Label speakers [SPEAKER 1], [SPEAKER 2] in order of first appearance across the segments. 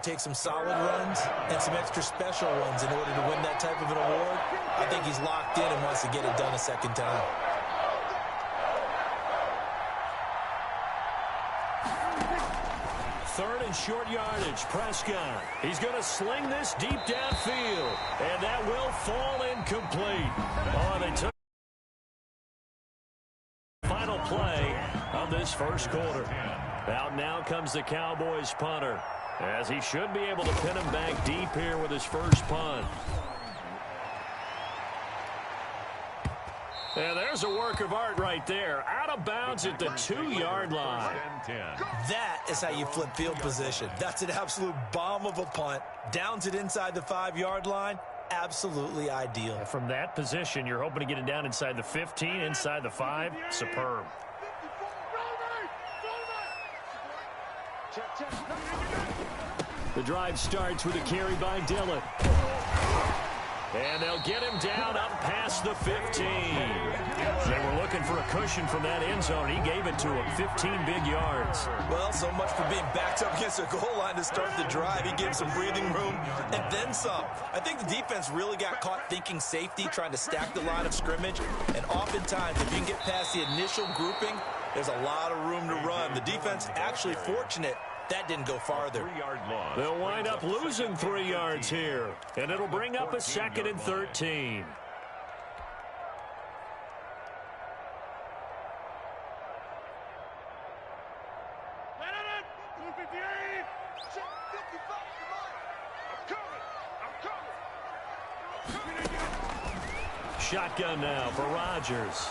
[SPEAKER 1] it takes some solid runs and some extra special ones in order to win that type of an award. I think he's locked in and wants to get it done a second time.
[SPEAKER 2] Third and short yardage. Prescott. He's going to sling this deep downfield. And that will fall incomplete. Oh, they took final play of this first quarter. Out now comes the Cowboys punter, as he should be able to pin him back deep here with his first punt. And there's a work of art right there. Out of bounds at the 2-yard line.
[SPEAKER 1] That is how you flip field position. That's an absolute bomb of a punt. Downs it inside the 5-yard line. Absolutely ideal.
[SPEAKER 2] And from that position, you're hoping to get it down inside the 15, inside the 5. Superb. The drive starts with a carry by Dillon. And they'll get him down up past the 15. They were looking for a cushion from that end zone. He gave it to him. 15 big yards.
[SPEAKER 1] Well, so much for being backed up against a goal line to start the drive. He gave some breathing room and then some. I think the defense really got caught thinking safety, trying to stack the line of scrimmage. And oftentimes, if you can get past the initial grouping, there's a lot of room to run. The defense actually fortunate that didn't go farther.
[SPEAKER 2] They'll wind up losing 3 yards here. And it'll bring up a 2nd and 13. Shotgun now for Rodgers.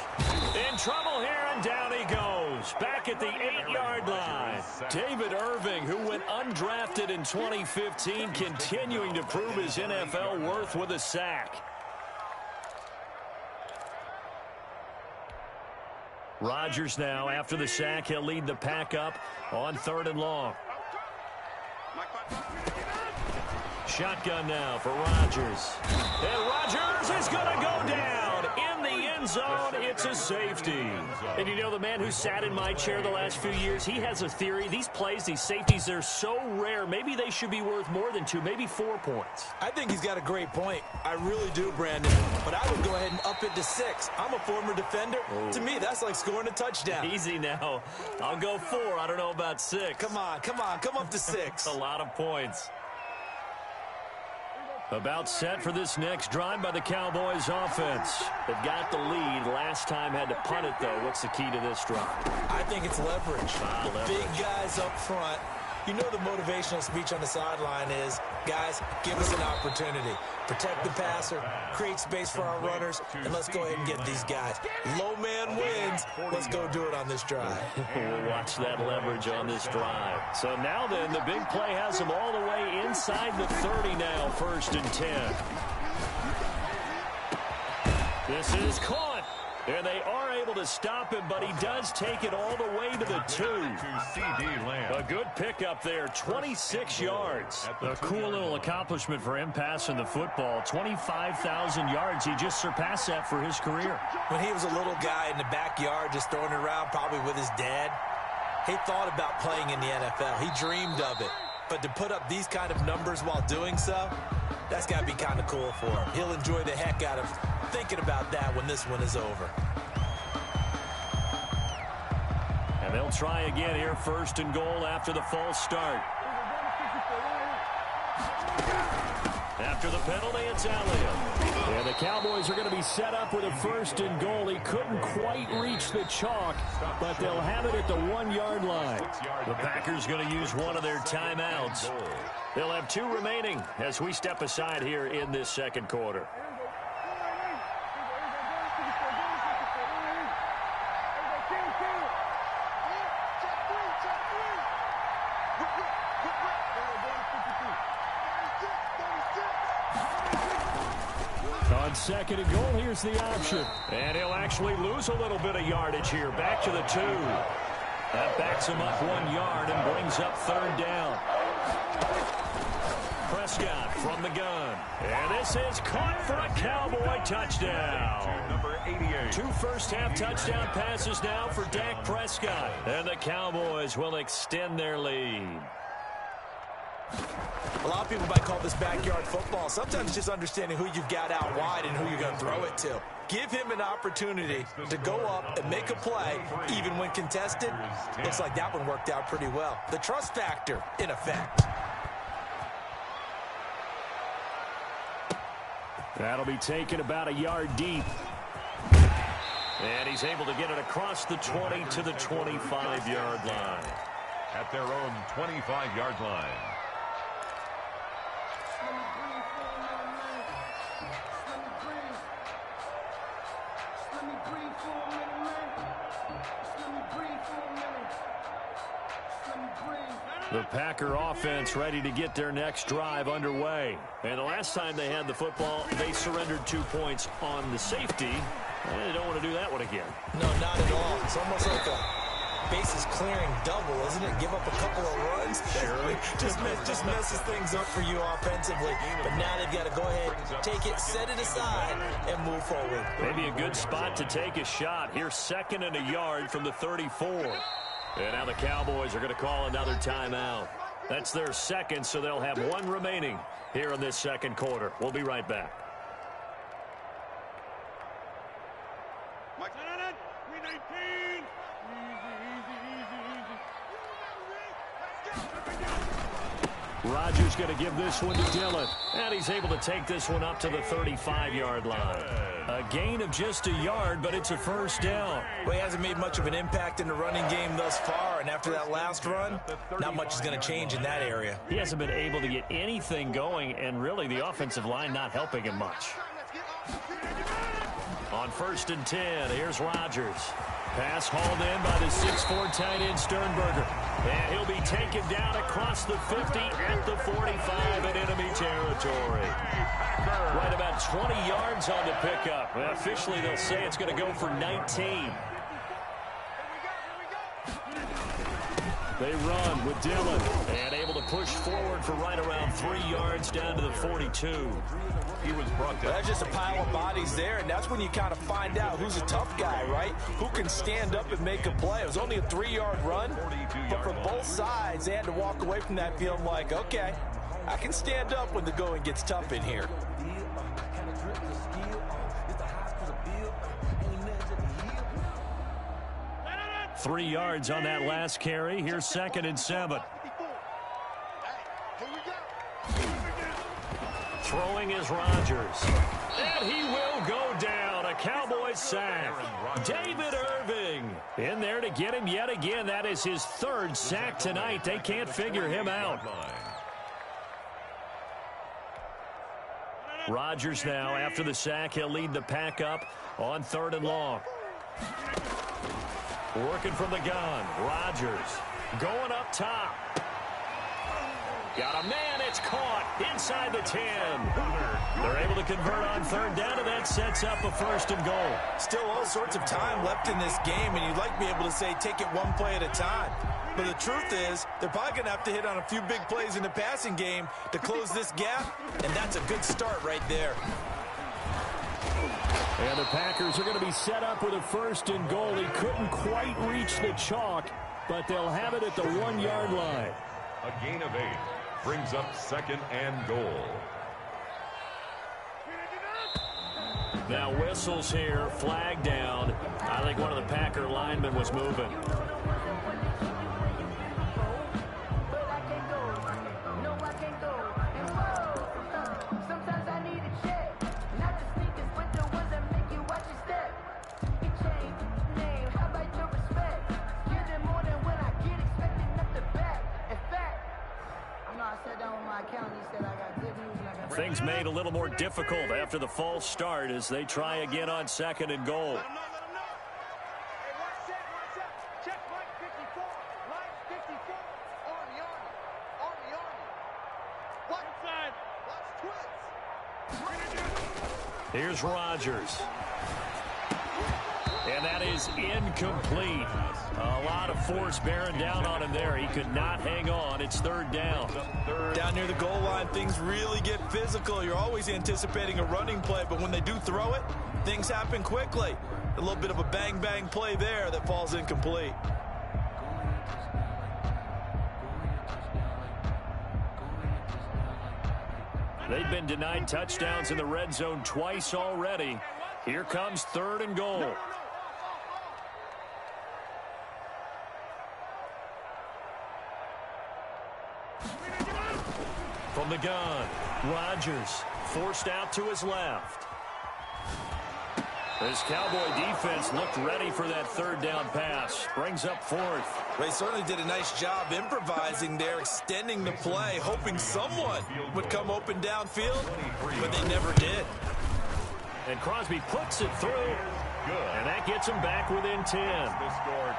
[SPEAKER 2] In trouble here, and down he goes. Back at the 8-yard line. David Irving, who went undrafted in 2015, continuing to prove his NFL worth with a sack. Rodgers now, after the sack, he'll lead the pack up on 3rd and long. Shotgun now for Rodgers. And Rodgers is going to go down in the end zone. It's a safety. And you know, the man who sat in my chair the last few years, he has a theory. These plays, these safeties, they're so rare. Maybe they should be worth more than 2, maybe 4 points.
[SPEAKER 1] I think he's got a great point. I really do, Brandon. But I would go ahead and up it to 6. I'm a former defender. Oh. To me, that's like scoring a touchdown.
[SPEAKER 2] Easy now. I'll go 4. I don't know about 6.
[SPEAKER 1] Come on. Come up to 6.
[SPEAKER 2] A lot of points. About set for this next drive by the Cowboys offense. They've got the lead. Last time had to punt it, though. What's the key to this drive?
[SPEAKER 1] I think it's leverage.
[SPEAKER 2] Leverage.
[SPEAKER 1] Big guys up front. You know the motivational speech on the sideline is, guys, give us an opportunity. Protect the passer, create space for our runners, and let's go ahead and get these guys. Low man wins. Let's go do it on this drive.
[SPEAKER 2] We'll watch that leverage on this drive. So now then, the big play has them all the way inside the 30 now, 1st and 10. This is caught. And they are able to stop him, but he does take it all the way to the 2. A good pickup there, 26 yards. A cool little accomplishment for him passing the football. 25,000 yards. He just surpassed that for his career.
[SPEAKER 1] When he was a little guy in the backyard just throwing it around, probably with his dad, he thought about playing in the NFL. He dreamed of it. But to put up these kind of numbers while doing so, that's got to be kind of cool for him. He'll enjoy the heck out of thinking about that when this one is over.
[SPEAKER 2] And they'll try again here, 1st and goal after the false start. After the penalty, it's Elliott. And the Cowboys are going to be set up with a 1st and goal. He couldn't quite reach the chalk, but they'll have it at the 1-yard line. The Packers going to use one of their timeouts. They'll have 2 remaining as we step aside here in this 2nd quarter. On 2nd and goal, here's the option. And he'll actually lose a little bit of yardage here. Back to the 2. That backs him up 1 yard and brings up 3rd down. Prescott from the gun. And this is caught for a Cowboy touchdown. Number 88. 2 first-half touchdown passes now for Dak Prescott. And the Cowboys will extend their lead.
[SPEAKER 1] A lot of people might call this backyard football. Sometimes just understanding who you've got out wide and who you're going to throw it to. Give him an opportunity to go up and make a play, even when contested. Looks like that one worked out pretty well. The trust factor, in effect.
[SPEAKER 2] That'll be taken about a yard deep. And he's able to get it across the 20 to the 25-yard line.
[SPEAKER 3] At their own 25-yard line.
[SPEAKER 2] The Packer offense ready to get their next drive underway. And the last time they had the football, they surrendered 2 points on the safety. And they don't want to do that one again.
[SPEAKER 1] No, not at all. It's almost like a bases clearing double, isn't it? Give up a couple of runs.
[SPEAKER 2] Sure.
[SPEAKER 1] just messes things up for you offensively. But now they've got to go ahead, take it, set it aside, and move forward.
[SPEAKER 2] Maybe a good spot to take a shot. Here's 2nd and a yard from the 34. And now the Cowboys are going to call another timeout. That's their second, so they'll have one remaining here in this second quarter. We'll be right back. Rodgers going to give this one to Dillon. And he's able to take this one up to the 35-yard line. A gain of just a yard, but it's a first down.
[SPEAKER 1] Well, he hasn't made much of an impact in the running game thus far, and after that last run, not much is going to change in that area.
[SPEAKER 2] He hasn't been able to get anything going, and really the offensive line not helping him much. On 1st and 10, here's Rodgers. Pass hauled in by the 6'4" tight end Schomburgler. And he'll be taken down across the 50 at the 45 in enemy territory. Right about 20 yards on the pickup. Well, officially, they'll say it's going to go for 19. They run with Dillon and able to push forward for right around 3 yards down to the 42.
[SPEAKER 3] He was brought down.
[SPEAKER 1] Well, that's just a pile of bodies there, and that's when you kind of find out who's a tough guy, right? Who can stand up and make a play. It was only a 3-yard run, but for both sides, they had to walk away from that feeling like, okay, I can stand up when the going gets tough in here.
[SPEAKER 2] Three yards on that last carry. Here's 2nd and 7. Throwing is Rodgers. And he will go down. A Cowboys sack. David Irving in there to get him yet again. That is his 3rd sack tonight. They can't figure him out. Rodgers now, after the sack, he'll lead the pack up on 3rd and long. Working from the gun. Rodgers going up top. Got a man. It's caught inside the 10. They're able to convert on 3rd down, and that sets up a 1st and goal.
[SPEAKER 1] Still all sorts of time left in this game, and you'd like to be able to say take it one play at a time. But the truth is, they're probably going to have to hit on a few big plays in the passing game to close this gap, and that's a good start right there.
[SPEAKER 2] And the Packers are going to be set up with a 1st and goal. He couldn't quite reach the chalk, but they'll have it at the 1-yard line.
[SPEAKER 3] A gain of 8 brings up 2nd and goal.
[SPEAKER 2] Now whistles here, flag down. I think one of the Packer linemen was moving. Things made a little more difficult after the false start as they try again on 2nd and goal. Here's Rodgers. And that is incomplete. A lot of force bearing down on him there. He could not hang on. It's 3rd down.
[SPEAKER 1] Down near the goal line, things really get physical. You're always anticipating a running play, but when they do throw it, things happen quickly. A little bit of a bang-bang play there that falls incomplete.
[SPEAKER 2] They've been denied touchdowns in the red zone twice already. Here comes 3rd and goal. From the gun, Rodgers forced out to his left. This Cowboy defense looked ready for that 3rd down pass. Brings up 4th.
[SPEAKER 1] They certainly did a nice job improvising there, extending the play, hoping someone would come open downfield, but they never did.
[SPEAKER 2] And Crosby puts it through. And that gets him back within 10.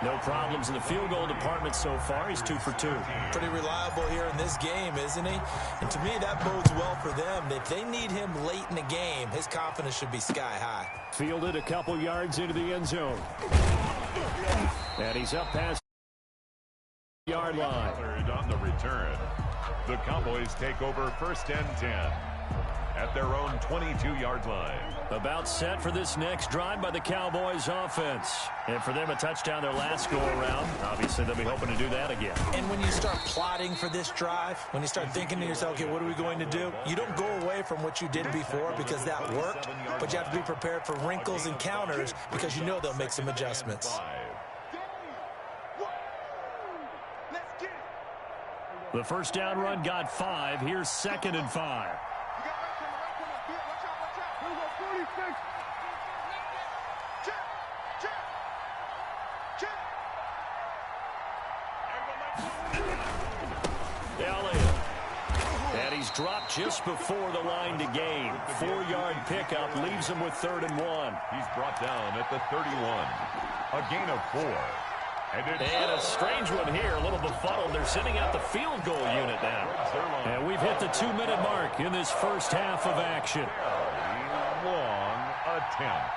[SPEAKER 2] No problems in the field goal department so far. He's 2 for 2.
[SPEAKER 1] Pretty reliable here in this game, isn't he? And to me, that bodes well for them. If they need him late in the game, his confidence should be sky high.
[SPEAKER 2] Fielded a couple yards into the end zone. And he's up past the yard line.
[SPEAKER 3] On the return, the Cowboys take over 1st and 10 at their own 22-yard line.
[SPEAKER 2] About set for this next drive by the Cowboys offense. And for them, a touchdown their last go-around. Obviously, they'll be hoping to do that again.
[SPEAKER 1] And when you start plotting for this drive, when you start thinking to yourself, okay, what are we going to do? You don't go away from what you did before because that worked, but you have to be prepared for wrinkles and counters because you know they'll make some adjustments.
[SPEAKER 2] The 1st down run got 5. Here's 2nd and 5. And he's dropped just before the line to gain. 4-yard pickup leaves him with 3rd and 1.
[SPEAKER 3] He's brought down at the 31. A gain of 4.
[SPEAKER 2] And a strange one here, a little befuddled. They're sending out the field goal unit now. And we've hit the 2-minute mark in this first half of action.
[SPEAKER 3] Long attempt.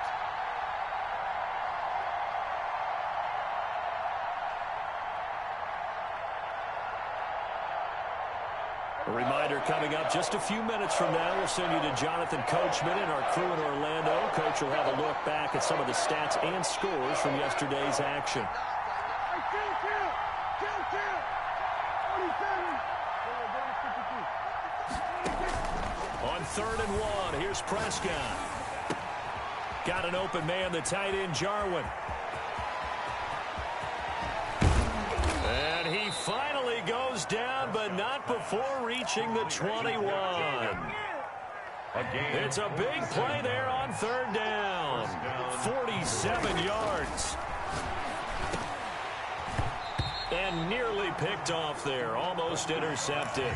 [SPEAKER 2] A reminder coming up just a few minutes from now. We'll send you to Jonathan Coachman and our crew in Orlando. Coach will have a look back at some of the stats and scores from yesterday's action. On 3rd and 1, here's Prescott. Got an open man, the tight end, Jarwin. And he finally goes down, but not before reaching the 21. It's a big play there on 3rd down. 47 yards. And nearly picked off there, almost intercepted.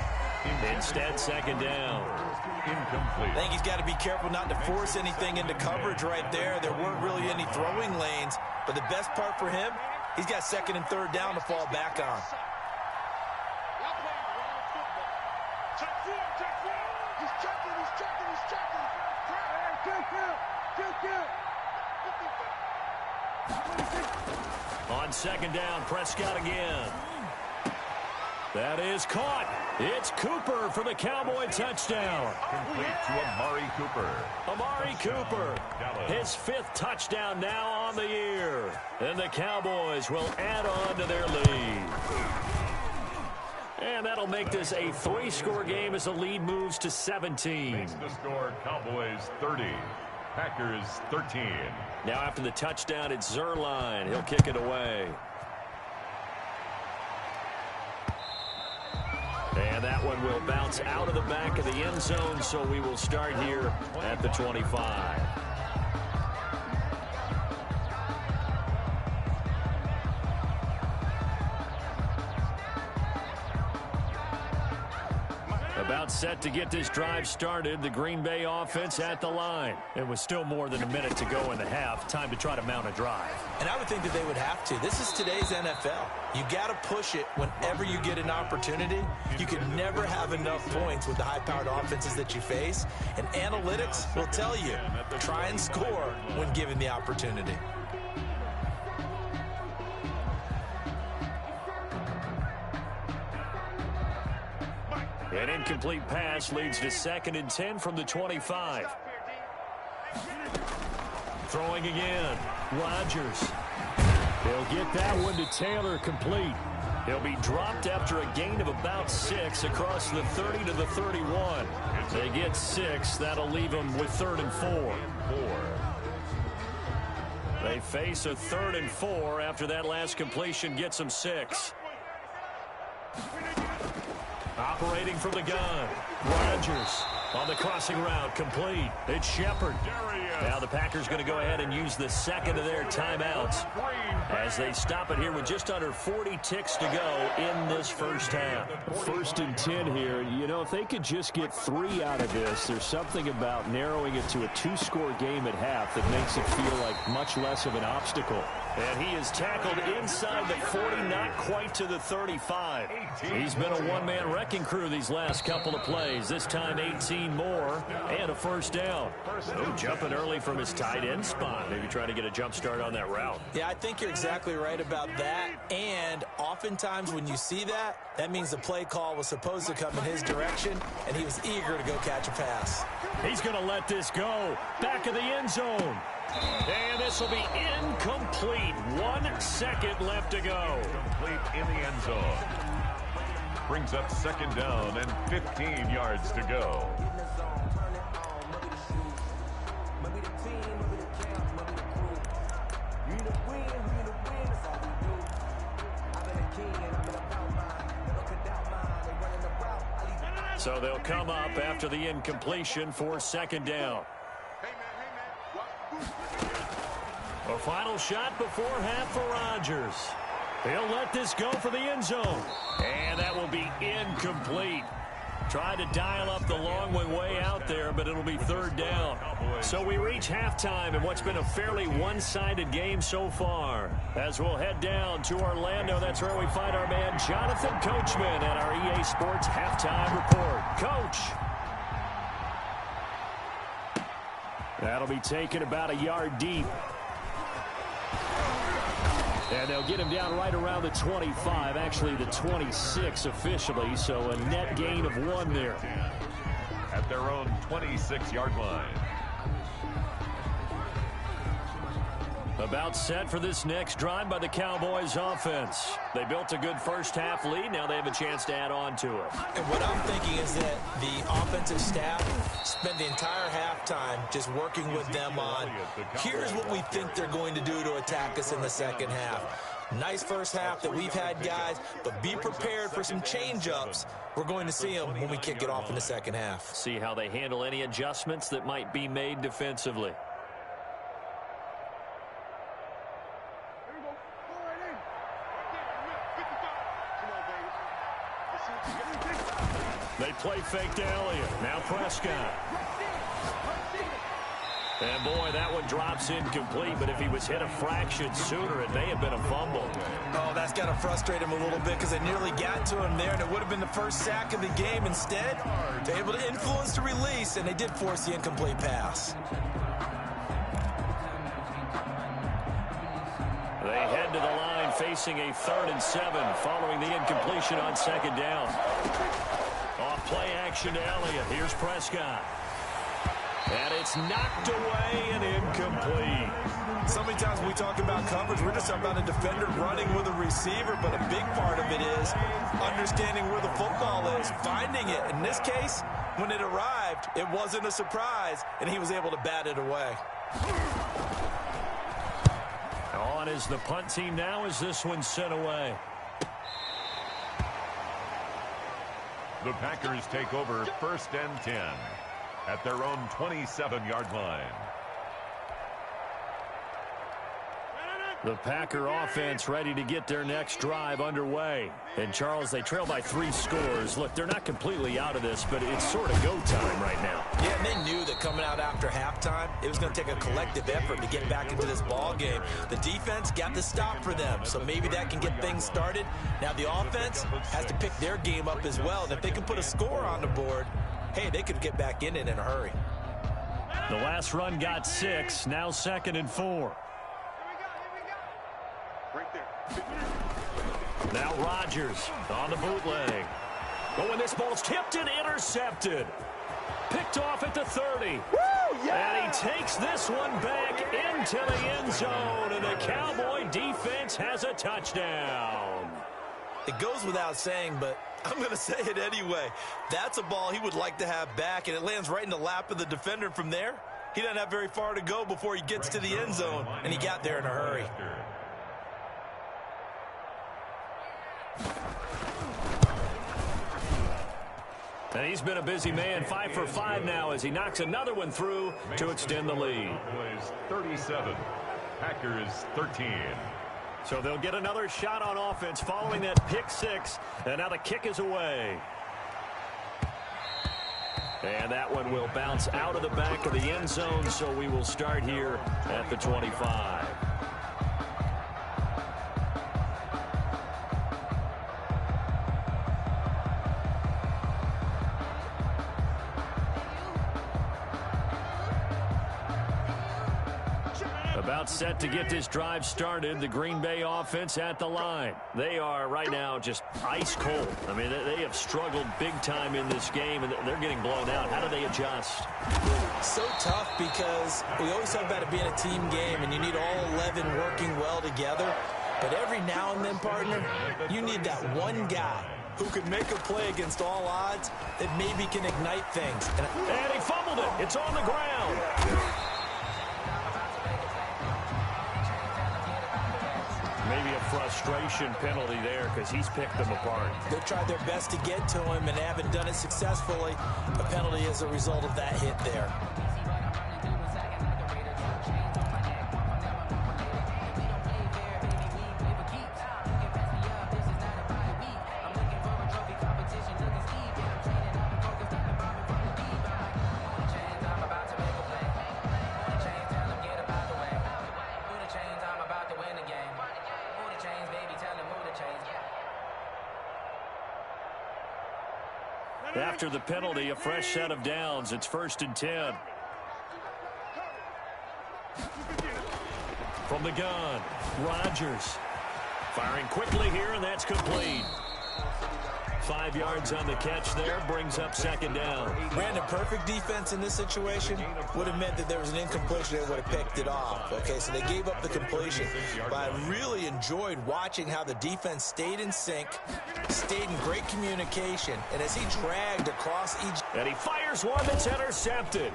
[SPEAKER 2] Instead, 2nd down.
[SPEAKER 3] Incomplete.
[SPEAKER 1] I think he's got to be careful not to force anything into coverage right there. There weren't really any throwing lanes, but the best part for him, he's got 2nd and 3rd down to fall back on.
[SPEAKER 2] On 2nd down, Prescott again. That is caught. It's Cooper for the Cowboy touchdown.
[SPEAKER 3] Complete to Amari Cooper.
[SPEAKER 2] Amari Cooper, his 5th touchdown now on the year. And the Cowboys will add on to their lead. And that'll make this a 3-score game as the lead moves to 17.
[SPEAKER 3] Makes the score Cowboys 30, Packers 13.
[SPEAKER 2] Now after the touchdown, it's Zerline. He'll kick it away. And that one will bounce out of the back of the end zone, so we will start here at the 25. About set to get this drive started, the Green Bay offense at the line. It was still more than a minute to go in the half. Time to try to mount a drive.
[SPEAKER 1] And I would think that they would have to. This is today's NFL. You got to push it whenever you get an opportunity. You can never have enough points with the high-powered offenses that you face. And analytics will tell you, try and score when given the opportunity.
[SPEAKER 2] An incomplete pass leads to 2nd and 10 from the 25. Throwing again. Rodgers. They'll get that one to Taylor complete. He'll be dropped after a gain of about 6 across the 30 to the 31. They get 6. That'll leave them with 3rd and 4. They face a 3rd and 4 after that last completion gets them 6. Operating from the gun. Rodgers on the crossing route, complete. It's Shepard. Now the Packers going to go ahead and use the second of their timeouts as they stop it here with just under 40 ticks to go in this first half.
[SPEAKER 4] 1st and 10 here. You know, if they could just get 3 out of this, there's something about narrowing it to a 2-score game at half that makes it feel like much less of an obstacle.
[SPEAKER 2] And he is tackled inside the 40, not quite to the 35. He's been a one-man wrecking crew these last couple of plays. This time 18 more and a first down. Oh, jumping early from his tight end spot. Maybe trying to get a jump start on that route.
[SPEAKER 1] Yeah, I think you're exactly right about that. And oftentimes when you see that, that means the play call was supposed to come in his direction, and he was eager to go catch a pass.
[SPEAKER 2] He's going to let this go. Back of the end zone. And this will be incomplete. 1 second left to go.
[SPEAKER 3] Complete in the end zone. Brings up 2nd down and 15 yards to go.
[SPEAKER 2] So they'll come up after the incompletion for 2nd down. A final shot before half for Rodgers. He'll let this go for the end zone. And that will be incomplete. Tried to dial up the long way out there, but it'll be 3rd down. So we reach halftime in what's been a fairly one-sided game so far. As we'll head down to Orlando, that's where we find our man Jonathan Coachman at our EA Sports Halftime Report. Coach.
[SPEAKER 4] That'll be taken about a yard deep. And they'll get him down right around the 25, actually the 26 officially, so a net gain of 1 there.
[SPEAKER 3] At their own 26-yard line.
[SPEAKER 2] About set for this next drive by the Cowboys offense. They built a good first half lead. Now they have a chance to add on to it.
[SPEAKER 1] And what I'm thinking is that the offensive staff spent the entire halftime just working with them on, here's what we think they're going to do to attack us in the second half. Nice first half that we've had, guys, but be prepared for some change-ups. We're going to see them when we kick it off in the second half.
[SPEAKER 2] See how they handle any adjustments that might be made defensively. They play fake to Elliott. Now Prescott. And boy, that one drops incomplete, but if he was hit a fraction sooner, it may have been a fumble.
[SPEAKER 1] Oh, that's got to frustrate him a little bit because they nearly got to him there, and it would have been the first sack of the game. Instead, they're able to influence the release, and they did force the incomplete pass.
[SPEAKER 2] They head to the line facing a 3rd and 7 following the incompletion on 2nd down. Off play action to Elliott. Here's Prescott. And it's knocked away and incomplete.
[SPEAKER 1] So many times when we talk about coverage, we're just talking about a defender running with a receiver, but a big part of it is understanding where the football is, finding it. In this case, when it arrived, it wasn't a surprise, and he was able to bat it away.
[SPEAKER 2] On is the punt team now as this one's sent away.
[SPEAKER 3] The Packers take over 1st and 10 at their own 27-yard line.
[SPEAKER 2] The Packer offense ready to get their next drive underway. And, Charles, they trail by 3 scores. Look, they're not completely out of this, but it's sort of go time right now.
[SPEAKER 1] Yeah, and they knew that coming out after halftime, it was going to take a collective effort to get back into this ball game. The defense got the stop for them, so maybe that can get things started. Now the offense has to pick their game up as well, and if they can put a score on the board, hey, they could get back in it in a hurry.
[SPEAKER 2] The last run got 6, now 2nd and 4. Now Rodgers on the bootleg. Oh, and this ball's tipped and intercepted. Picked off at the 30. Woo, yeah! And he takes this one back into the end zone, and the Cowboy defense has a touchdown.
[SPEAKER 1] It goes without saying, but I'm going to say it anyway. That's a ball he would like to have back, and it lands right in the lap of the defender from there. He doesn't have very far to go before he gets to the end zone, and he got there in a hurry.
[SPEAKER 2] And he's been a busy man, 5 for 5 now as he knocks another one through to extend the lead.
[SPEAKER 3] 37, Packers 13.
[SPEAKER 2] So they'll get another shot on offense following that pick six, and now the kick is away. And that one will bounce out of the back of the end zone, so we will start here at the 25. About set to get this drive started. The Green Bay offense at the line. They are right now just ice cold. I mean, they have struggled big time in this game, and they're getting blown out. How do they adjust?
[SPEAKER 1] So tough because we always talk about it being a team game, and you need all 11 working well together. But every now and then, partner, you need that one guy who can make a play against all odds that maybe can ignite things.
[SPEAKER 2] And he fumbled it. It's on the ground. Maybe a frustration penalty there because he's picked them apart.
[SPEAKER 1] They tried their best to get to him and haven't done it successfully. A penalty as a result of that hit there.
[SPEAKER 2] After the penalty, a fresh set of downs. It's 1st and 10. From the gun, Rodgers. Firing quickly here, and that's complete. 5 yards on the catch there, brings up 2nd down.
[SPEAKER 1] Brandon, perfect defense in this situation would have meant that there was an incompletion that would have picked it off. Okay, so they gave up the completion. But I really enjoyed watching how the defense stayed in sync, stayed in great communication, and as he dragged across each...
[SPEAKER 2] And he fires one that's intercepted.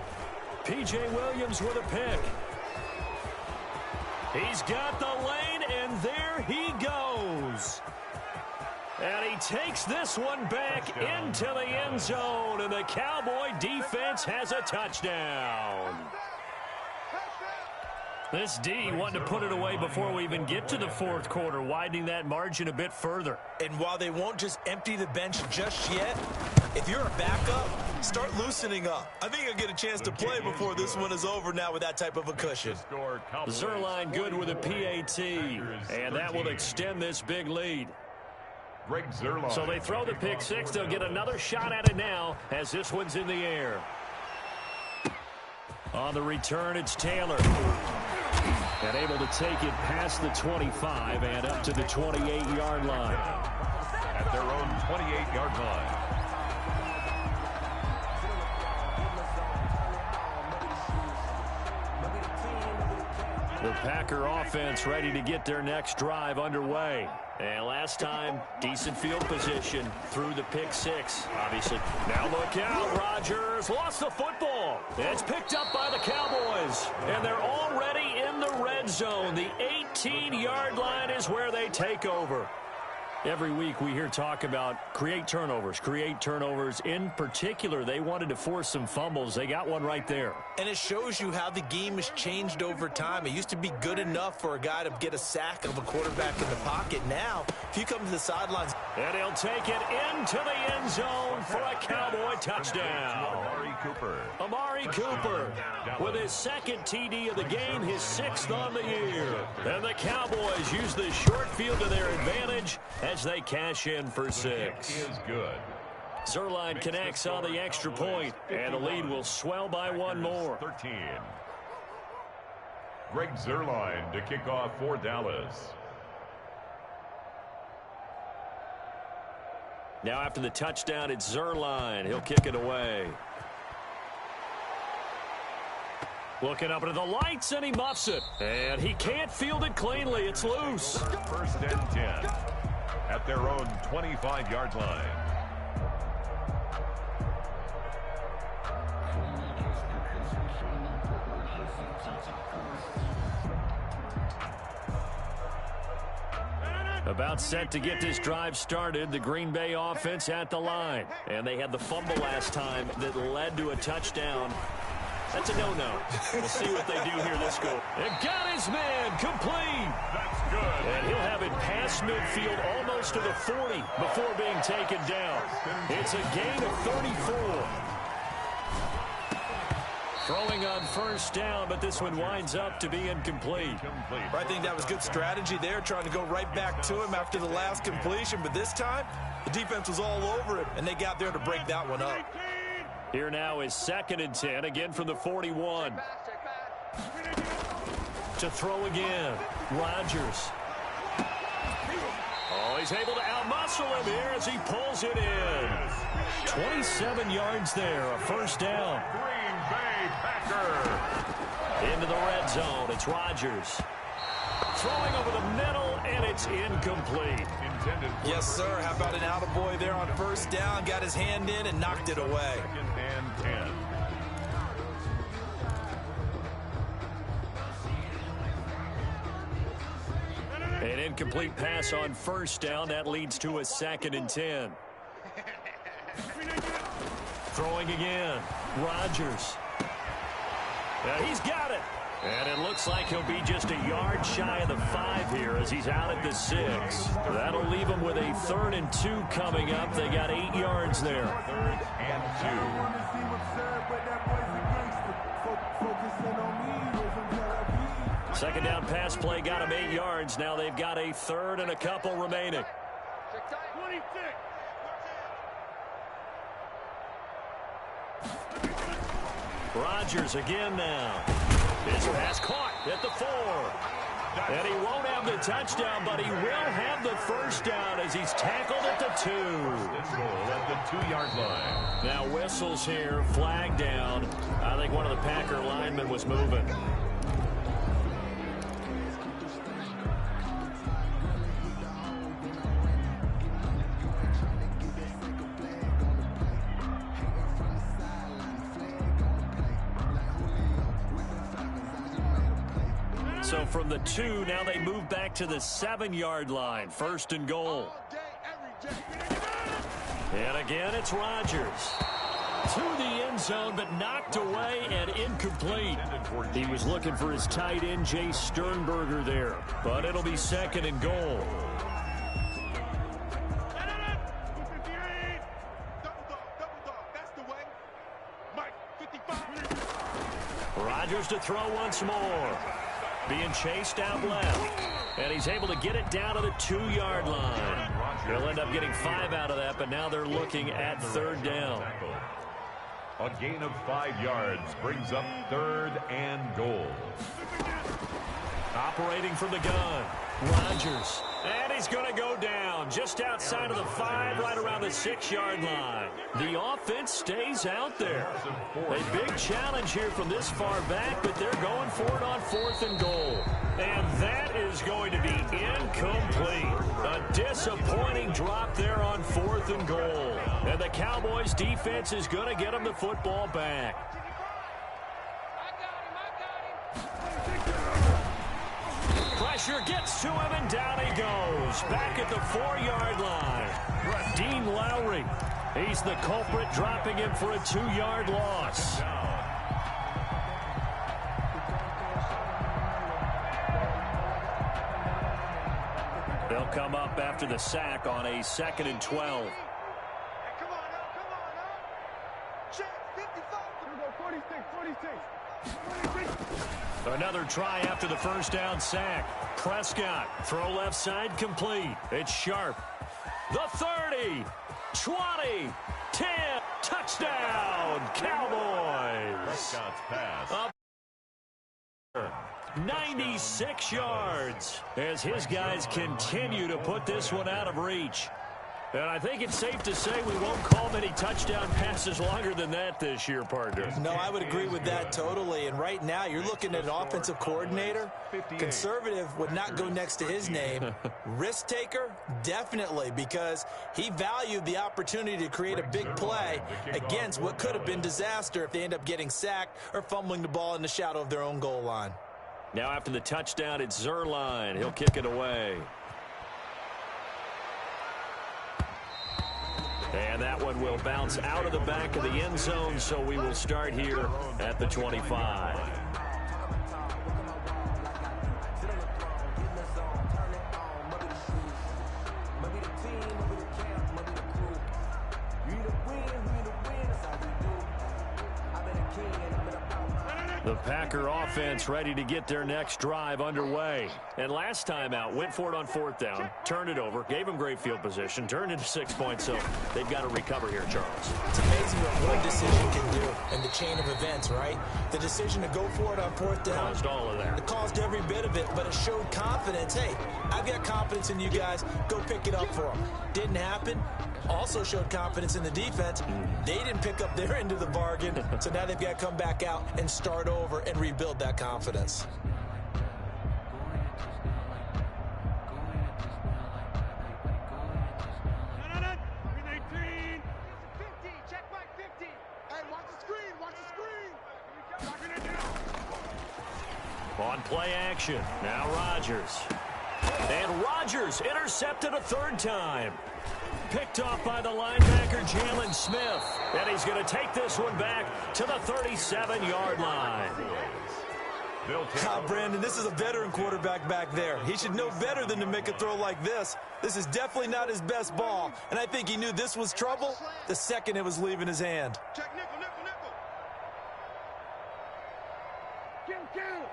[SPEAKER 2] P.J. Williams with a pick. He's got the lane, and there he goes. And he takes this one back into the end zone, and the Cowboy defense has a touchdown. This D wanting to put it away before we even get to the 4th quarter, widening that margin a bit further.
[SPEAKER 1] And while they won't just empty the bench just yet, if you're a backup, start loosening up. I think you'll get a chance to play before this one is over now with that type of a cushion.
[SPEAKER 2] Zerline good with a PAT, and that will extend this big lead. So they throw the pick six. They'll get another shot at it now as this one's in the air. On the return, it's Taylor. And able to take it past the 25 and up to the 28-yard line.
[SPEAKER 3] At their own 28-yard line.
[SPEAKER 2] The Packer offense ready to get their next drive underway. And last time, decent field position through the pick six, obviously. Now look out, Rodgers lost the football. It's picked up by the Cowboys, and they're already in the red zone. The 18-yard line is where they take over. Every week we hear talk about create turnovers. In particular, they wanted to force some fumbles. They got one right there.
[SPEAKER 1] And it shows you how the game has changed over time. It used to be good enough for a guy to get a sack of a quarterback in the pocket. Now, if you come to the sidelines...
[SPEAKER 2] And he'll take it into the end zone for a Cowboy touchdown. Amari Cooper with his 2nd TD of the game, his 6th on the year. And the Cowboys use the short field to their advantage as they cash in for 6.
[SPEAKER 3] Is good.
[SPEAKER 2] Zerline connects on the extra point, and the lead will swell by one more.
[SPEAKER 3] 13. Greg Zerline to kick off for Dallas.
[SPEAKER 2] Now after the touchdown, it's Zerline. He'll kick it away. Looking up into the lights, and he muffs it. And he can't field it cleanly. It's loose.
[SPEAKER 3] 1st and 10. at their own 25-yard line.
[SPEAKER 2] About set to get this drive started, the Green Bay offense at the line. And they had the fumble last time that led to a touchdown. That's a no-no. We'll see what they do here this go. It got his man complete.
[SPEAKER 3] That's good.
[SPEAKER 2] And he'll have it past midfield almost to the 40 before being taken down. It's a gain of 34. Throwing on first down, but this one winds up to be incomplete.
[SPEAKER 1] I think that was good strategy there, trying to go right back to him after the last completion. But this time, the defense was all over it, and they got there to break that one up.
[SPEAKER 2] Here now is 2nd and 10, again from the 41. To throw again, Rodgers. Oh, he's able to outmuscle him here as he pulls it in. 27 yards there, a first down.
[SPEAKER 3] Green Bay Packer.
[SPEAKER 2] Into the red zone, it's Rodgers. Throwing over the middle, and it's incomplete.
[SPEAKER 1] Yes, sir. How about an attaboy there on first down? Got his hand in and knocked it away.
[SPEAKER 3] 2nd and 10.
[SPEAKER 2] An incomplete pass on first down. That leads to a 2nd and 10. Throwing again. Rodgers. He's got it. And it looks like he'll be just a yard shy of the 5 here as he's out at the 6. That'll leave him with a 3rd and 2 coming up. They got 8 yards there.
[SPEAKER 3] 3rd and 2.
[SPEAKER 2] Second down pass play got him 8 yards. Now they've got a 3rd and a couple remaining. Rodgers again now. His pass caught at the 4. And he won't have the touchdown, but he will have the first down as he's tackled at the 2.
[SPEAKER 3] Goal at the 2-yard line.
[SPEAKER 2] Now whistles here, flag down. I think one of the Packer linemen was moving. So from the 2, now they move back to the 7-yard line. 1st and goal. And again, it's Rodgers. To the end zone, but knocked away and incomplete. He was looking for his tight end, Schomburgler there. But it'll be 2nd and goal. Rodgers to throw once more. Being chased out left. And he's able to get it down to the 2-yard line. He'll end up getting 5 out of that, but now they're looking at 3rd down.
[SPEAKER 3] A gain of 5 yards brings up 3rd and goal.
[SPEAKER 2] Operating from the gun. Rodgers. And he's going to go down just outside of the 5, right around the 6-yard line. The offense stays out there. A big challenge here from this far back, but they're going for it on 4th and goal. And that is going to be incomplete. A disappointing drop there on 4th and goal. And the Cowboys defense is going to get them the football back. Pressure gets to him, and down he goes. Back at the 4-yard line. Dean Lowry. He's the culprit, dropping him for a 2-yard loss. They'll come up after the sack on a 2nd and 12. Another try after the first down sack. Prescott, throw left side, complete. It's Sharp. The 30, 20, 10, touchdown, Cowboys.
[SPEAKER 3] Prescott's pass.
[SPEAKER 2] Up 96 yards as his guys continue to put this one out of reach. And I think it's safe to say we won't call many touchdown passes longer than that this year, partner.
[SPEAKER 1] No, I would agree with that totally. And right now, you're looking at an offensive coordinator. Conservative would not go next to his name. Risk taker, definitely, because he valued the opportunity to create a big play against what could have been disaster if they end up getting sacked or fumbling the ball in the shadow of their own goal line.
[SPEAKER 2] Now after the touchdown, it's Zerline. He'll kick it away. And that one will bounce out of the back of the end zone, so we will start here at the 25. The Packer offense ready to get their next drive underway. And last time out, went for it on fourth down, turned it over, gave them great field position, turned into 6 points, so they've got to recover here, Charles.
[SPEAKER 1] It's amazing what one decision can do in the chain of events, right? The decision to go for it on fourth down.
[SPEAKER 2] Caused all of that.
[SPEAKER 1] It caused every bit of it, but it showed confidence. Hey, I've got confidence in you guys. Go pick it up for them. Didn't happen. Also showed confidence in the defense. They didn't pick up their end of the bargain, so now they've got to come back out and start over and rebuild that confidence.
[SPEAKER 2] On play action, now Rodgers. And Rodgers intercepted a third time. Picked off by the linebacker, Jalen Smith. And he's going to take this one back to the 37-yard line.
[SPEAKER 1] Brandon, this is a veteran quarterback back there. He should know better than to make a throw like this. This is definitely not his best ball, and I think he knew this was trouble the second it was leaving his hand.
[SPEAKER 5] Check nickel, nickel, nickel. Kill. Check.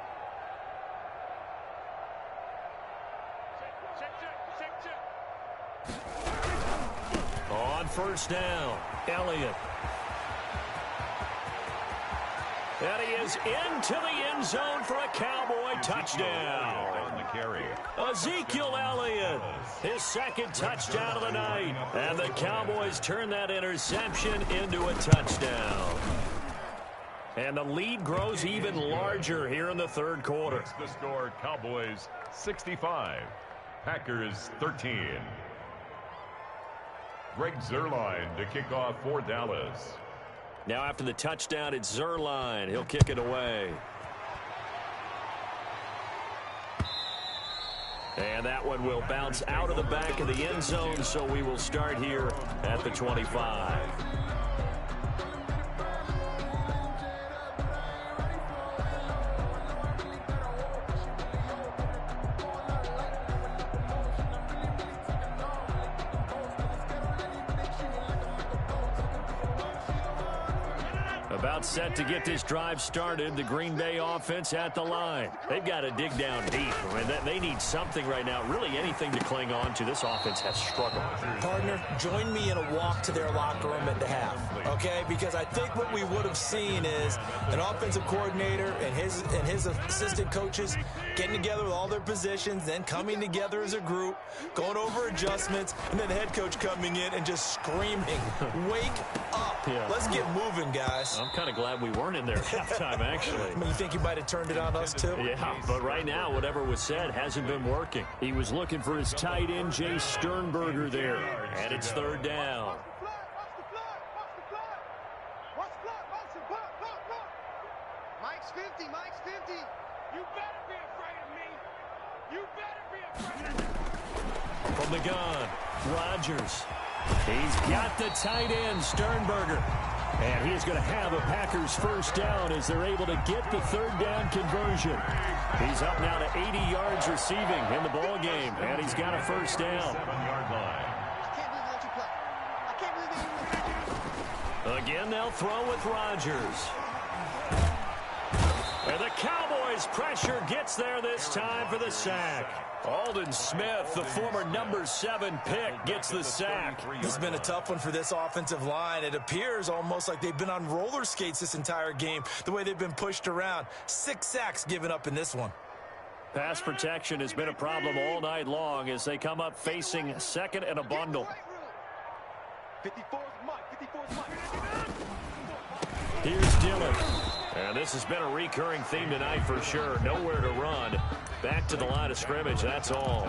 [SPEAKER 2] On first down, Elliott. And he is into the end zone for a Cowboy touchdown.
[SPEAKER 3] On the carry.
[SPEAKER 2] Ezekiel Elliott, his second touchdown of the night. And the Cowboys turn that interception into a touchdown. And the lead grows even larger here in the third quarter.
[SPEAKER 3] It's the score, Cowboys 65, Packers 13. Greg Zerline to kick off for Dallas.
[SPEAKER 2] Now after the touchdown, it's Zerline. He'll kick it away. And that one will bounce out of the back of the end zone, so we will start here at the 25. About set to get this drive started. The Green Bay offense at the line. They've got to dig down deep. I mean, they need something right now, really anything to cling on to. This offense has struggled.
[SPEAKER 1] Partner, join me in a walk to their locker room at the half, okay? Because I think what we would have seen is an offensive coordinator and his assistant coaches getting together with all their positions, then coming together as a group, going over adjustments, and then the head coach coming in and just screaming, wake up.
[SPEAKER 2] Yeah.
[SPEAKER 1] Let's get moving, guys.
[SPEAKER 2] I'm kind of glad we weren't in there at halftime, actually.
[SPEAKER 1] I mean, you think you might have turned it on us, too?
[SPEAKER 2] Yeah, but right now, whatever was said hasn't been working. He was looking for his tight end, Jay Schomburgler, there. And it's third down.
[SPEAKER 5] Mike's 50. You better be afraid of me. You better be afraid of me.
[SPEAKER 2] From the gun, Rodgers. He's got the tight end, Sternberger. And he's going to have a Packers first down as they're able to get the third down conversion. He's up now to 80 yards receiving in the ball game, and he's got a first down.
[SPEAKER 3] 7-yard line.
[SPEAKER 2] Again, they'll throw with Rodgers. And the Cowboys' pressure gets there this time for the sack. Aldon Smith, the former number 7 pick, gets the sack.
[SPEAKER 1] This has been a tough one for this offensive line. It appears almost like they've been on roller skates this entire game, the way they've been pushed around. 6 sacks given up in this one.
[SPEAKER 2] Pass protection has been a problem all night long as they come up facing second and a bundle. Here's Dillon. And this has been a recurring theme tonight for sure. Nowhere to run. Back to the line of scrimmage, that's all.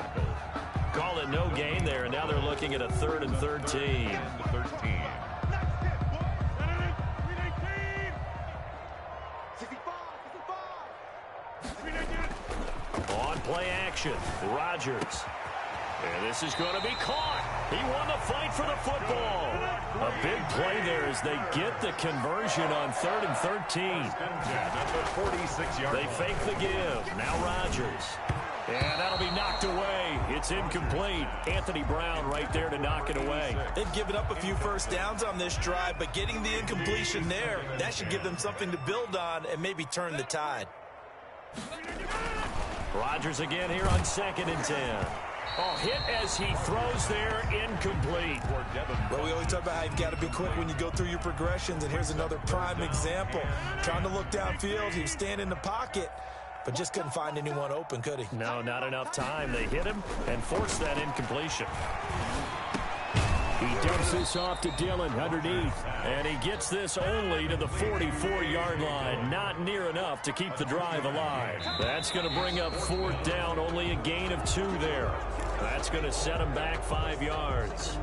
[SPEAKER 2] Call it no gain there, and now they're looking at a 3rd and 13. On play action, Rodgers. And this is going to be caught. He won the fight for the football. A big play there as they get the conversion on 3rd and 13. They fake the give. Now Rodgers. And that'll be knocked away. It's incomplete. Anthony Brown right there to knock it away.
[SPEAKER 1] They've given up a few first downs on this drive, but getting the incompletion there, that should give them something to build on and maybe turn the tide.
[SPEAKER 2] Rodgers again here on 2nd and 10. Oh, hit as he throws there, incomplete.
[SPEAKER 1] Well, we always talk about how you've got to be quick when you go through your progressions, and here's another prime example. Trying to look downfield, he was standing in the pocket, but just couldn't find anyone open, could he?
[SPEAKER 2] No, not enough time. They hit him and forced that incompletion.
[SPEAKER 4] He dumps this off to Dillon underneath.
[SPEAKER 2] And he gets this only to the 44-yard line. Not near enough to keep the drive alive. That's going to bring up 4th down. Only a gain of 2 there. That's going to set him back 5 yards.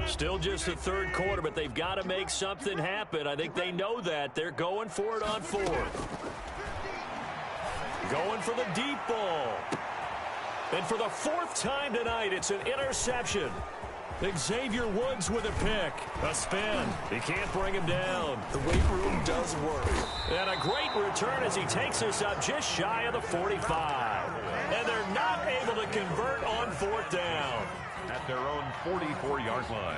[SPEAKER 2] Still just the 3rd quarter, but they've got to make something happen. I think they know that. They're going for it on 4th. Going for the deep ball. And for the 4th time tonight, it's an interception. Xavier Woods with a pick. A spin. He can't bring him down.
[SPEAKER 1] The weight room does work.
[SPEAKER 2] And a great return as he takes us up just shy of the 45. And they're not able to convert on 4th down.
[SPEAKER 3] At their own 44-yard line.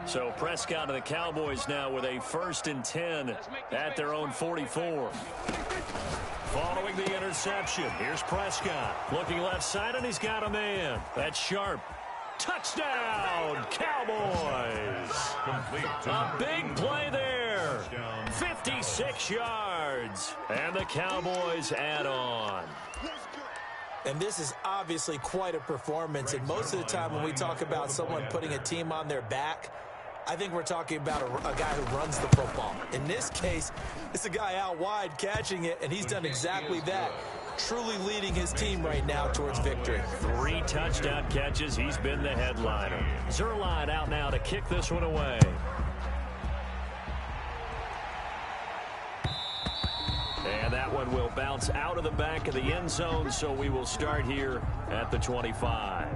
[SPEAKER 2] So Prescott and the Cowboys now with a 1st and 10 at their own 44. Following the interception, here's Prescott. Looking left side, and he's got a man. That's Sharp. Touchdown, Cowboys. A big play there. 56 yards. And the Cowboys add on.
[SPEAKER 1] And this is obviously quite a performance. And most of the time when we talk about someone putting a team on their back, I think we're talking about a guy who runs the football. In this case, it's a guy out wide catching it, and he's done exactly that. Truly leading his team right now towards victory.
[SPEAKER 2] 3 touchdown catches. He's been the headliner. Zerline out now to kick this one away. And that one will bounce out of the back of the end zone, so we will start here at the 25.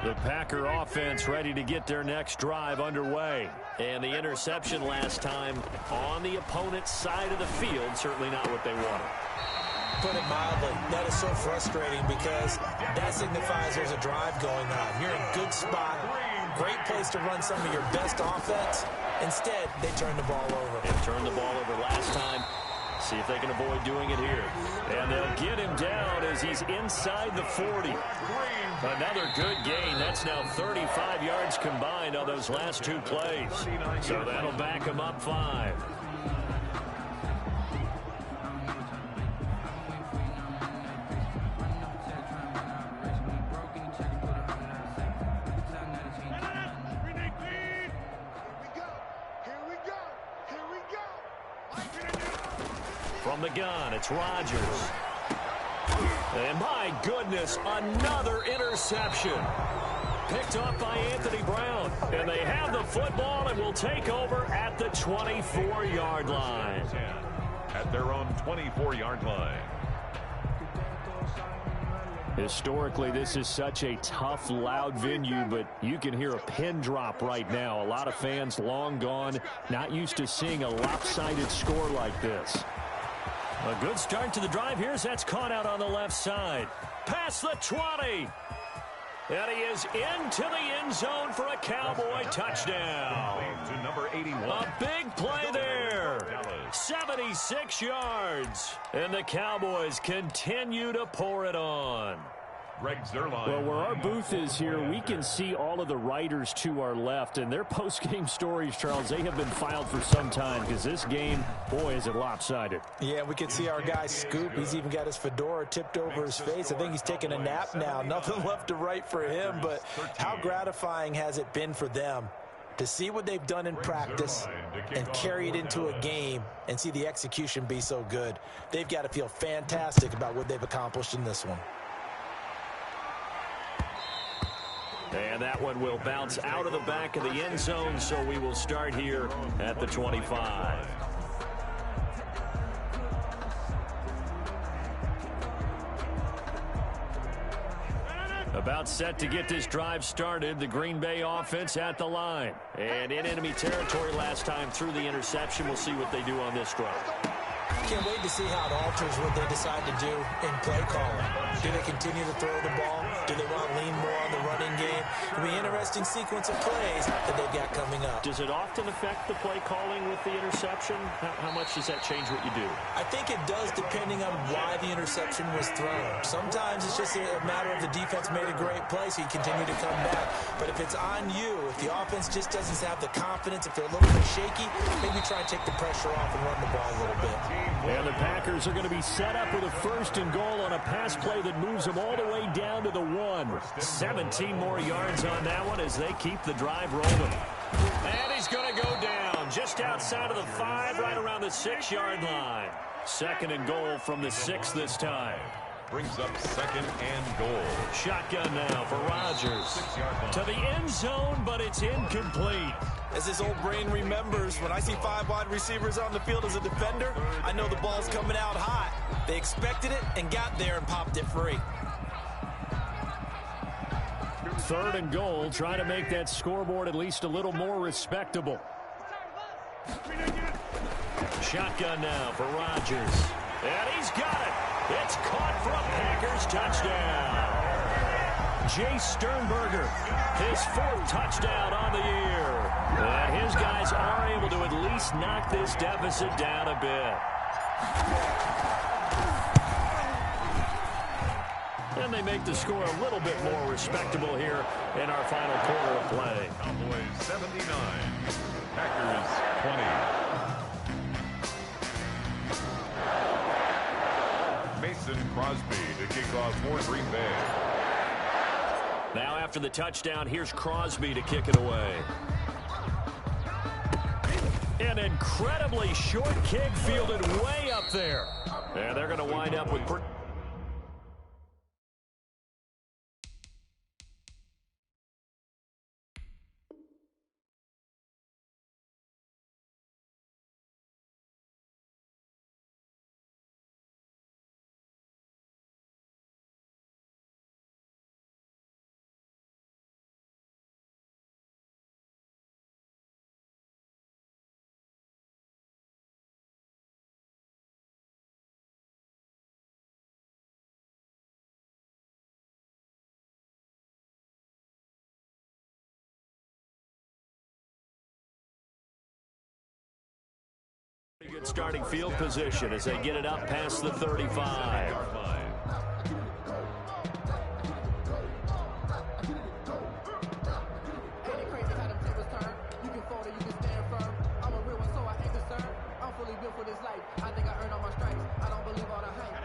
[SPEAKER 2] The Packer offense ready to get their next drive underway. And the interception last time on the opponent's side of the field, certainly not what they wanted.
[SPEAKER 1] Put it mildly, that is so frustrating because that signifies there's a drive going on. You're in a good spot, great place to run some of your best offense. Instead, they turn the ball over.
[SPEAKER 2] They turned the ball over last time. See if they can avoid doing it here. And they'll get him down as he's inside the 40. Another good gain. That's now 35 yards combined on those last 2 plays. So that'll back him up 5. From the gun, it's Rodgers. And my goodness, another interception. Picked up by Anthony Brown. And they have the football and will take over at the 24-yard line.
[SPEAKER 3] At their own 24-yard line.
[SPEAKER 4] Historically, this is such a tough, loud venue, but you can hear a pin drop right now. A lot of fans long gone, not used to seeing a lopsided score like this.
[SPEAKER 2] A good start to the drive here as that's caught out on the left side. Past the 20. And he is into the end zone for a Cowboy touchdown.
[SPEAKER 3] To number 81.
[SPEAKER 2] A big play there. 76 yards. And the Cowboys continue to pour it on.
[SPEAKER 3] Greg Zuerlein.
[SPEAKER 4] Well, where our booth is here, we can see all of the writers to our left. And their post-game stories, Charles, they have been filed for some time because this game, boy, is it lopsided.
[SPEAKER 1] Yeah, we can see our guy Scoop. He's even got his fedora tipped over his face. I think he's taking a nap now. Nothing left to write for him, but how gratifying has it been for them to see what they've done in practice and carry it into a game and see the execution be so good. They've got to feel fantastic about what they've accomplished in this one.
[SPEAKER 2] And that one will bounce out of the back of the end zone, so we will start here at the 25. About set to get this drive started, the Green Bay offense at the line. And in enemy territory last time through the interception. We'll see what they do on this drive.
[SPEAKER 1] Can't wait to see how it alters what they decide to do in play calling. Do they continue to throw the ball? Do they want to lean more on the running game? It'll be an interesting sequence of plays that they've got coming up.
[SPEAKER 2] Does it often affect the play calling with the interception? How much does that change what you do?
[SPEAKER 1] I think it does depending on why the interception was thrown. Sometimes it's just a matter of the defense made a great play, so you continue to come back. But if it's on you, if the offense just doesn't have the confidence, if they're a little bit shaky, maybe try and take the pressure off and run the ball a little bit.
[SPEAKER 2] And the Packers are going to be set up with a 1st and goal on a pass play that moves them all the way down to the 1. 17 more yards on that one as they keep the drive rolling. And he's going to go down just outside of the 5, right around the 6-yard line. 2nd and goal from the 6 this time.
[SPEAKER 3] Brings up 2nd and goal.
[SPEAKER 2] Shotgun now for Rodgers. To the end zone, but it's incomplete.
[SPEAKER 1] As his old brain remembers, when I see 5 wide receivers on the field as a defender, I know the ball's coming out hot. They expected it and got there and popped it free.
[SPEAKER 2] 3rd and goal, trying to make that scoreboard at least a little more respectable. Shotgun now for Rodgers. And he's got it. It's caught for a Packers touchdown. Jace Schomburgler, his 4th touchdown on the year. And his guys are able to at least knock this deficit down a bit. And they make the score a little bit more respectable here in our final quarter of play.
[SPEAKER 3] Cowboys 79, Packers 20. Mason Crosby to kick off for Green Bay.
[SPEAKER 2] Now after the touchdown, here's Crosby to kick it away. An incredibly short kick fielded way up there. And they're going to wind up with... Good starting field position as they get it up past the 35.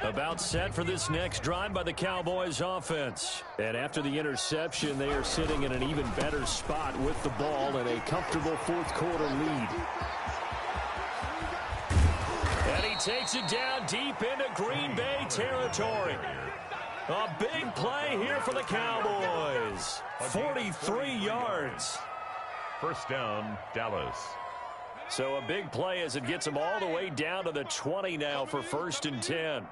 [SPEAKER 2] About set for this next drive by the Cowboys offense. And after the interception, they are sitting in an even better spot with the ball and a comfortable 4th quarter lead. And he takes it down deep into Green Bay territory. A big play here for the Cowboys. 43 yards.
[SPEAKER 3] 1st down, Dallas.
[SPEAKER 2] So a big play as it gets them all the way down to the 20 now for 1st and 10.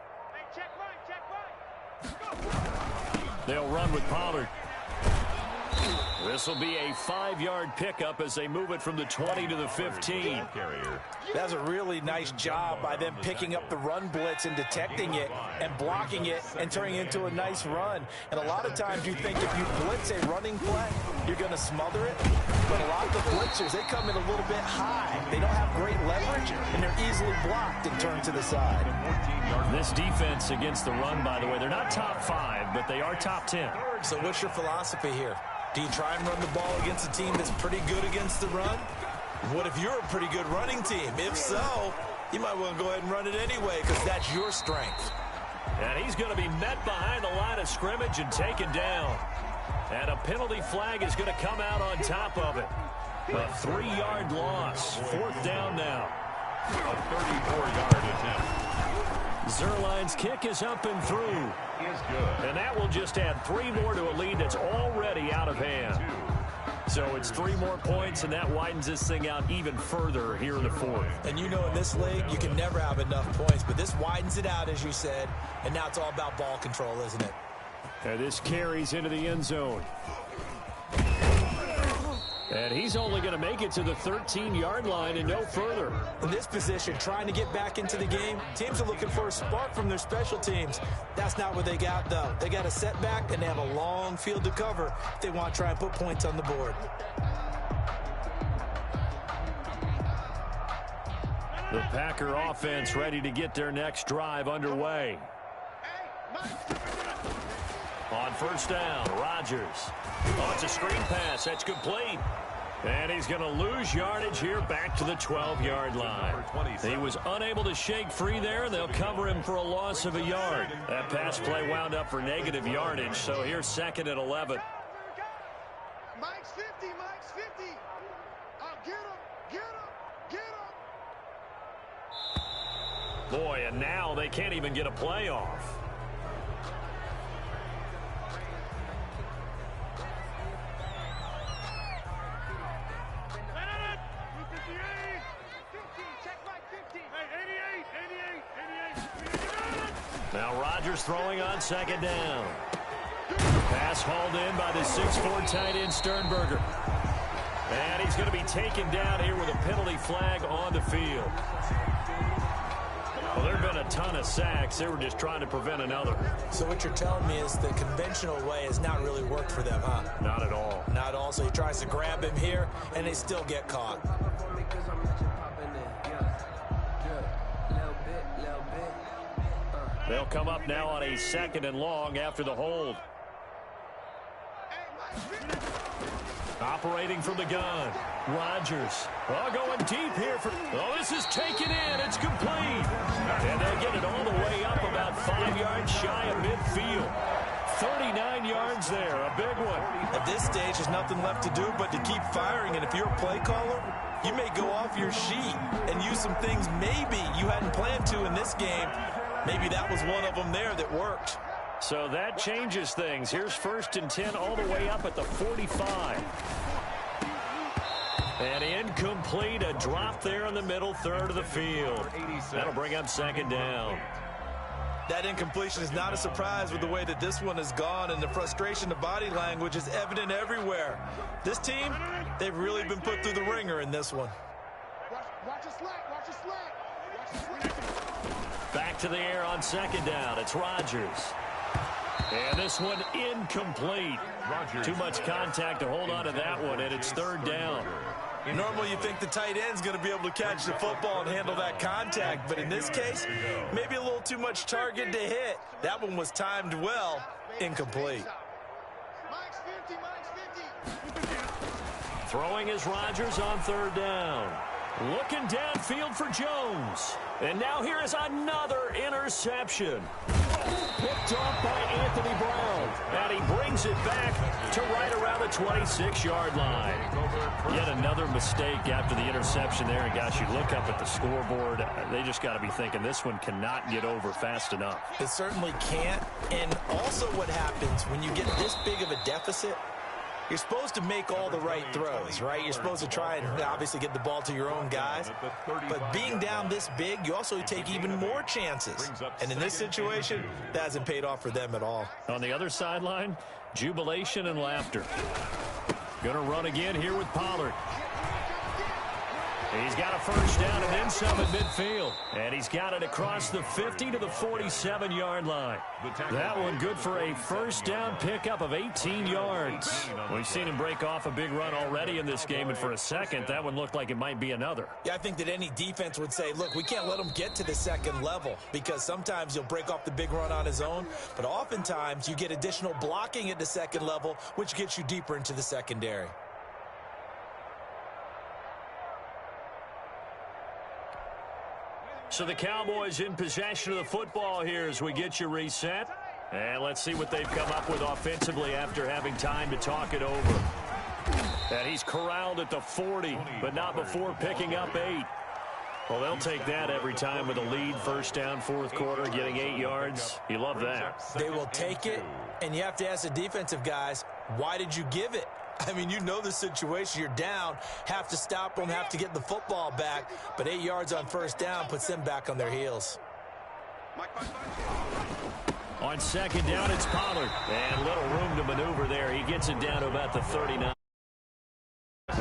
[SPEAKER 2] They'll run with Pollard. This will be a 5-yard pickup as they move it from the 20 to the 15.
[SPEAKER 1] That's a really nice job by them picking up the run blitz and detecting it and blocking it and turning it into a nice run. And a lot of times you think if you blitz a running play, you're going to smother it. But a lot of the blitzers, they come in a little bit high. They don't have great leverage, and they're easily blocked and turned to the side.
[SPEAKER 2] This defense against the run, by the way, they're not top 5, but they are top 10.
[SPEAKER 1] So what's your philosophy here? Do you try and run the ball against a team that's pretty good against the run? What if you're a pretty good running team? If so, you might want to go ahead and run it anyway because that's your strength.
[SPEAKER 2] And he's going to be met behind the line of scrimmage and taken down. And a penalty flag is going to come out on top of it. A 3-yard loss. 4th down now.
[SPEAKER 3] A 34-yard attempt.
[SPEAKER 2] Zerline's kick is up and through.
[SPEAKER 3] Is good.
[SPEAKER 2] And that will just add 3 more to a lead that's already out of hand. So it's 3 more points, and that widens this thing out even further here in the 4th.
[SPEAKER 1] And you know in this league, you can never have enough points, but this widens it out, as you said, and now it's all about ball control, isn't it?
[SPEAKER 2] And this carries into the end zone. And he's only going to make it to the 13-yard line and no further.
[SPEAKER 1] In this position, trying to get back into the game, teams are looking for a spark from their special teams. That's not what they got, though. They got a setback, and they have a long field to cover if they want to try and put points on the board.
[SPEAKER 2] The Packer offense ready to get their next drive underway. On 1st down, Rodgers. Oh, it's a screen pass. That's complete. And he's going to lose yardage here back to the 12-yard line. He was unable to shake free there, and they'll cover him for a loss of a yard. That pass play wound up for negative yardage, so here's 2nd and 11.
[SPEAKER 5] Mike's 50, Mike's 50. Get him, get him, get him.
[SPEAKER 2] Boy, and now they can't even get a play off. Now Rodgers throwing on 2nd down. Pass hauled in by the 6'4" tight end Schomburgler. And he's going to be taken down here with a penalty flag on the field. Well, there have been a ton of sacks. They were just trying to prevent another.
[SPEAKER 1] So what you're telling me is the conventional way has not really worked for them, huh?
[SPEAKER 2] Not at all.
[SPEAKER 1] Not at all. So he tries to grab him here, and they still get caught.
[SPEAKER 2] They'll come up now on a 2nd and long after the hold. Operating from the gun. Rodgers. Oh, going deep here. Oh, this is taken in. It's complete. And they'll get it all the way up about 5 yards shy of midfield. 39 yards there. A big one.
[SPEAKER 1] At this stage, there's nothing left to do but to keep firing. And if you're a play caller, you may go off your sheet and use some things maybe you hadn't planned to in this game. Maybe that was one of them there that worked.
[SPEAKER 2] So that changes things. Here's 1st and 10 all the way up at the 45. And incomplete. A drop there in the middle third of the field. That'll bring up 2nd down.
[SPEAKER 1] That incompletion is not a surprise with the way that this one has gone, and the frustration, the body language is evident everywhere. This team, they've really been put through the ringer in this one.
[SPEAKER 5] Watch your slack, watch your slack. Watch your slack.
[SPEAKER 2] Back to the air on 2nd down. It's Rodgers. And this one incomplete. Too much contact to hold on to that one, and it's 3rd down.
[SPEAKER 1] Normally you think the tight end's going to be able to catch the football and handle that contact, but in this case, maybe a little too much target to hit. That one was timed well, incomplete.
[SPEAKER 5] Mike's 50, Mike's 50.
[SPEAKER 2] Throwing is Rodgers on 3rd down. Looking downfield for Jones. And now here is another interception. Picked off by Anthony Brown. And he brings it back to right around the 26-yard line. Yet another mistake after the interception there. And gosh, you look up at the scoreboard, they just got to be thinking this one cannot get over fast enough.
[SPEAKER 1] It certainly can't. And also what happens when you get this big of a deficit, you're supposed to make all the right throws, right? You're supposed to try and obviously get the ball to your own guys. But being down this big, you also take even more chances. And in this situation, that hasn't paid off for them at all.
[SPEAKER 2] On the other sideline, jubilation and laughter. Going to run again here with Pollard. He's got a first down and then some at midfield. And he's got it across the 50 to the 47-yard line. That one good for a first down pickup of 18 yards. We've seen him break off a big run already in this game, and for a second, that one looked like it might be another.
[SPEAKER 1] Yeah, I think that any defense would say, look, we can't let him get to the second level because sometimes he'll break off the big run on his own, but oftentimes you get additional blocking at the second level, which gets you deeper into the secondary.
[SPEAKER 2] So the Cowboys in possession of the football here as we get you reset. And let's see what they've come up with offensively after having time to talk it over. And he's corralled at the 40, but not before picking up 8. Well, they'll take that every time with a lead, first down, fourth quarter, getting 8 yards. You love that.
[SPEAKER 1] They will take it, and you have to ask the defensive guys, why did you give it? I mean, you know the situation. You're down, have to stop them, have to get the football back, but 8 yards on first down puts them back on their heels.
[SPEAKER 2] On second down, it's Pollard. And little room to maneuver there. He gets it down to about the 39.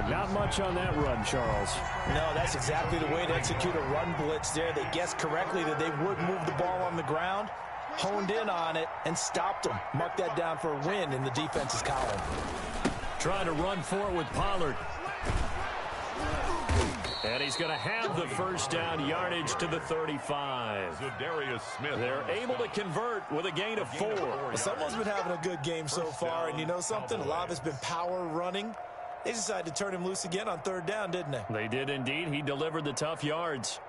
[SPEAKER 4] Not much on that run, Charles.
[SPEAKER 1] No, that's exactly the way to execute a run blitz there. They guessed correctly that they would move the ball on the ground, honed in on it, and stopped them. Mark that down for a win in the defense's column.
[SPEAKER 2] Trying to run for it with Pollard. And he's going to have the first down, yardage to the 35. They're able to convert with a gain of 4.
[SPEAKER 1] Well, someone's been having a good game so far, and you know something? A lot of it's been power running. They decided to turn him loose again on third down, didn't they?
[SPEAKER 2] They did indeed. He delivered the tough yards.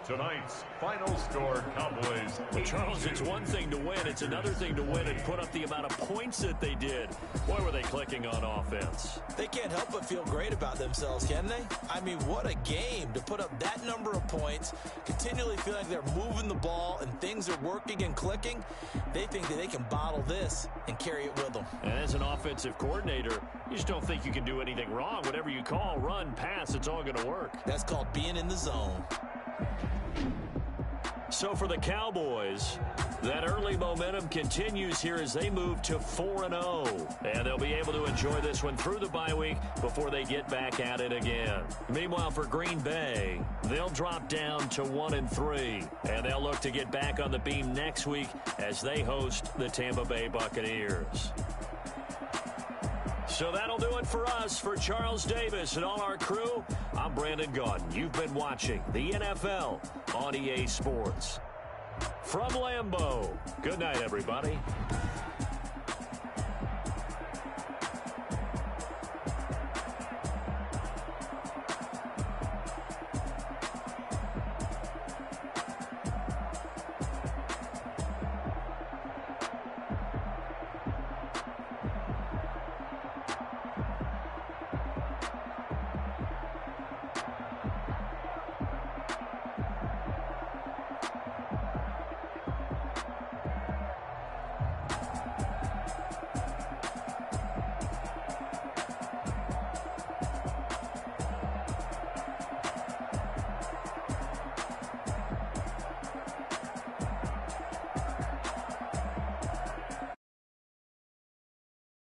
[SPEAKER 3] Tonight's final score, Cowboys.
[SPEAKER 2] But Charles, it's one thing to win. It's another thing to win and put up the amount of points that they did. Boy, were they clicking on offense.
[SPEAKER 1] They can't help but feel great about themselves, can they? I mean, what a game to put up that number of points, continually feel like they're moving the ball and things are working and clicking. They think that they can bottle this and carry it with them.
[SPEAKER 2] And as an offensive coordinator, you just don't think you can do anything wrong. Whatever you call, run, pass, it's all going to work.
[SPEAKER 1] That's called being in the zone.
[SPEAKER 2] So for the Cowboys, that early momentum continues here as they move to 4-0. And they'll be able to enjoy this one through the bye week before they get back at it again. Meanwhile, for Green Bay, they'll drop down to 1-3. And they'll look to get back on the beam next week as they host the Tampa Bay Buccaneers. So that'll do it for us. For Charles Davis and all our crew, I'm Brandon Gaudin. You've been watching the NFL on EA Sports. From Lambeau, good night, everybody.